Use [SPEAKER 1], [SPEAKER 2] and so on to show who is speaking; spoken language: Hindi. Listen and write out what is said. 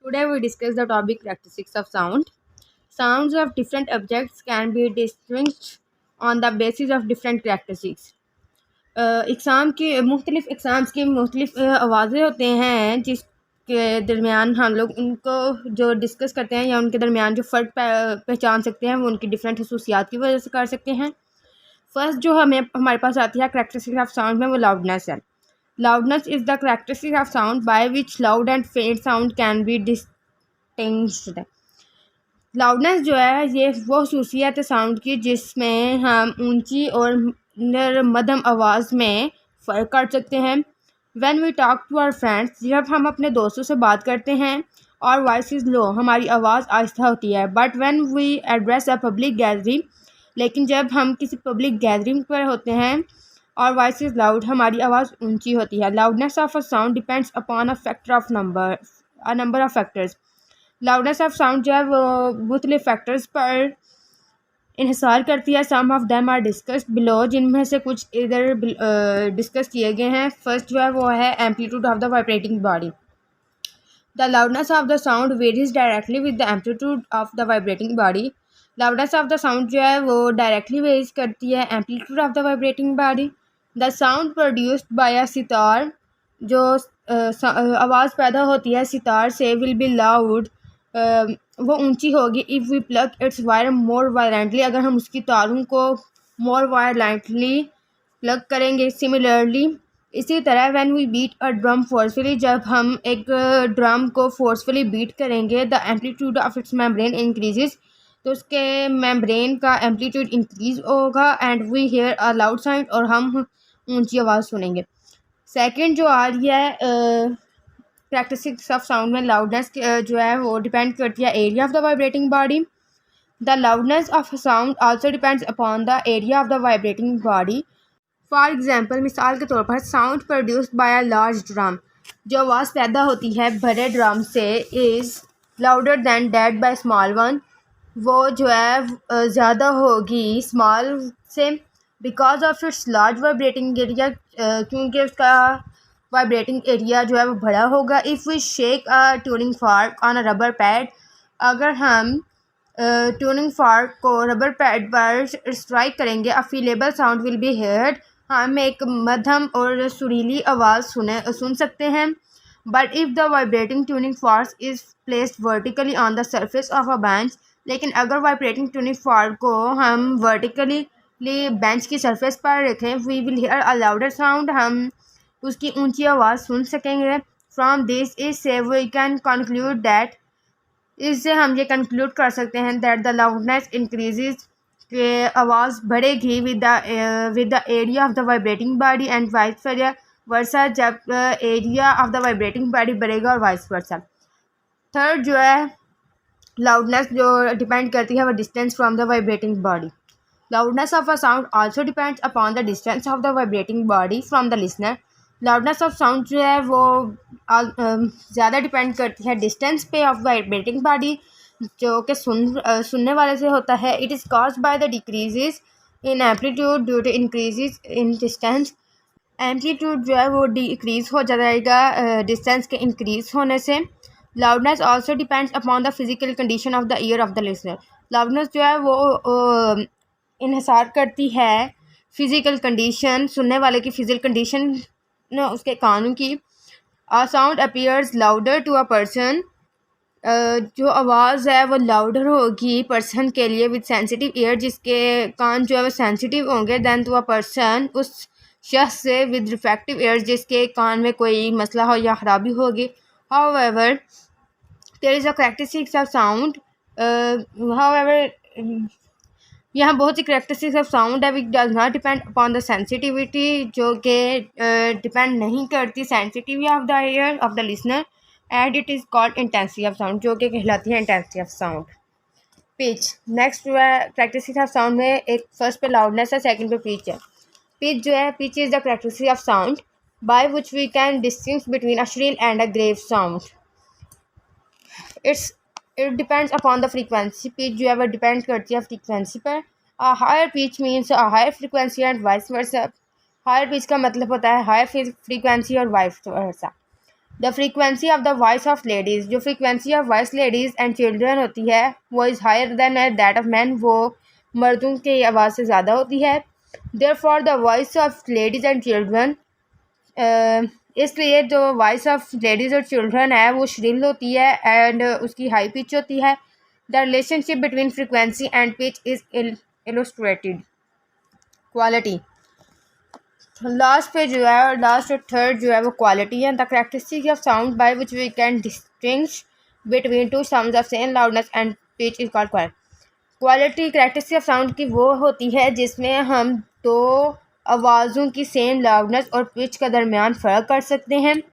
[SPEAKER 1] Today we discuss the topic characteristics of sound. Sounds of different objects can be distinguished on the basis of different characteristics. Exam की मुख्तलिफ़ एग्ज़ाम्स की मुख्तलिफ़ आवाज़ें होते हैं जिसके दरमियान हम लोग उनको जो डिस्कस करते हैं या उनके दरमियान जो फ़र्क पहचान सकते हैं वो उनकी डिफरेंट खसूसियात की वजह से कर सकते हैं। फर्स्ट जो हमारे पास आती है करैक्टरिस्टिक ऑफ साउंड में वो लाउडनेस है। Loudness is the characteristic of sound by which loud and faint sound can be distinguished. Loudness जो है ये वो खसूसियत है साउंड की जिसमें हम ऊंची और मध्यम आवाज़ में फ़र्क कर सकते हैं। When we talk to our friends, जब हम अपने दोस्तों से बात करते हैं और वॉइस इज़ लो, हमारी आवाज़ आहिस्ता होती है। But when we address a public gathering, लेकिन जब हम किसी पब्लिक गैदरिंग पर होते हैं और वॉइस इज़ लाउड, हमारी आवाज़ ऊंची होती है। Loudness of a sound depends upon a number of factors. Loudness of sound जो है वो मुख्तलिफ फैक्टर्स पर इन्हिसार करती है। Some of them are discussed below, जिनमें से कुछ इधर डिस्कस किए गए हैं। फर्स्ट जो है वो है amplitude of the vibrating body. The loudness of the sound varies directly with the amplitude of the vibrating body. Loudness of the sound जो है वो डायरेक्टली वेरीज करती है amplitude of the vibrating body. The sound produced by a sitar, जो आवाज़ पैदा होती है सितार से, विल बी लाउड, वो ऊंची होगी। If we pluck its wire more violently, अगर हम उसकी तारों को मोर वायलेंटली प्लग करेंगे। सिमिलरली, इसी तरह when we beat a drum forcefully, जब हम एक ड्रम को फोर्सफुली बीट करेंगे, the amplitude of its membrane increases, तो उसके मेम्ब्रेन का एम्पलीट्यूड इंक्रीज होगा। And we hear a loud sound, और हम ऊंची आवाज़ सुनेंगे। सेकंड जो आ रही है करैक्टरिस्टिक्स ऑफ साउंड में, लाउडनेस जो है वो डिपेंड करती है area of the vibrating body. The loudness of sound also depends upon the area of the vibrating body. For example, मिसाल के तौर पर, sound produced by a large drum, जो आवाज़ पैदा होती है बड़े ड्रम से, is louder than that by small one, वो जो है ज़्यादा होगी स्मॉल से, because of it's large vibrating area, क्योंकि उसका वाइब्रेटिंग एरिया जो है वो बड़ा होगा। If we shake a tuning fork on a rubber pad, अगर हम ट्यूनिंग फॉर्क को रबर पैड पर स्ट्राइक करेंगे, a feelable sound will be heard, हम एक मध्यम और सुरीली आवाज़ सुन सकते हैं। But if the vibrating tuning fork is placed vertically on the surface of a bench, लेकिन अगर वाइब्रेटिंग ट्यूनिंग फॉर्क को हम वर्टिकली बेंच की सरफेस पर रखें, we will hear a louder sound, हम उसकी ऊंची आवाज़ सुन सकेंगे। फ्रॉम दिस इज से वी कैन कंक्लूड दैट, इससे हम ये कंक्लूड कर सकते हैं दैट द लाउडनेस इंक्रीजेज, के आवाज़ बढ़ेगी with the area of the vibrating body and vice versa, जब area of the vibrating body बढ़ेगा और वाइस वर्सा। थर्ड जो है लाउडनेस जो डिपेंड करती है वो distance from the vibrating body. Loudness of a sound also depends upon the distance of the vibrating body from the listener. Loudness of sound जो है वो ज़्यादा डिपेंड करती है डिस्टेंस पे ऑफ वाइब्रेटिंग बॉडी, जो कि सुनने वाले से होता है। It is caused by the decreases in amplitude due to increases in distance. Amplitude जो है वो डिक्रीज़ हो जाएगा डिस्टेंस के इंक्रीज़ होने से। Loudness also depends upon the physical condition of the ear of the listener. Loudness जो है वो इन्हिसार करती है फिज़िकल कंडीशन, सुनने वाले की फिजिकल कंडीशन, उसके कानों की। A sound appears louder to a person, जो आवाज़ है वो लाउडर होगी पर्सन के लिए विद सेंसिटिव ईयर, जिसके कान जो है वो सेंसिटिव होंगे, दैन टू अ पर्सन, उस शख्स से विद रिफ्लेक्टिव ईयर, जिसके कान में कोई मसला हो या ख़राबी होगी। However there is a characteristics of sound, यहाँ बहुत सी करैक्टरिस्टिक्स ऑफ साउंड है which does not depend upon the sensitivity, जो कि डिपेंड नहीं करती sensitivity of the ear of the listener, and it is called intensity of sound, जो कि कहलाती है intensity of sound. Pitch, next जो है करैक्टरिस्टिक्स ऑफ साउंड में, एक फर्स्ट पे लाउडनेस है, सेकंड पे पिच है। पिच जो है, pitch is the characteristic of sound by which we can distinguish between a shrill and a grave sound. It depends upon the frequency. Pitch जो है वो डिपेंड करती है फ्रीक्वेंसी पर। Higher pitch means higher frequency and vice versa. Higher pitch का मतलब होता है हायर फ्रीक्वेंसी और vice versa. The frequency of the voice of ladies, जो frequency of voice ladies and children होती है वो is higher than that of man, वो मर्दों की आवाज़ से ज़्यादा होती है। Therefore the voice of ladies and children, इसलिए जो वॉइस ऑफ लेडीज़ और चिल्ड्रन है वो श्रिल होती है एंड उसकी हाई पिच होती है। The relationship between frequency and pitch is illustrated. Quality, last पे जो है लास्ट और थर्ड जो है वो क्वालिटी है। The characteristic of sound by which we can distinguish between two sounds of same loudness and pitch is called quality. Quality characteristic of sound की वो होती है जिसमें हम दो आवाज़ों की सेम लाउडनेस और पिच का दरमियान फ़र्क कर सकते हैं।